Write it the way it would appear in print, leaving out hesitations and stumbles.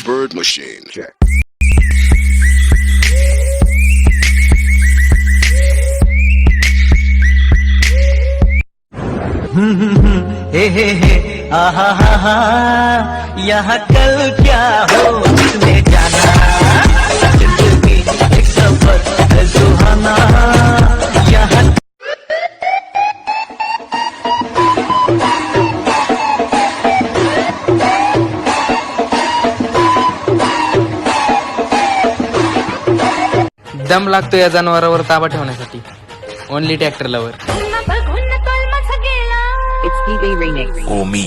bird machine. Check. हे आहा हा हा यहाँ कल क्या हो किसने जाना जिंदगी एक सफर है सुहाना यहाँ दम लागतो या जनावरावर ताबा ठेवण्यासाठी. Only tractor lover. It's DB Remix. Or me.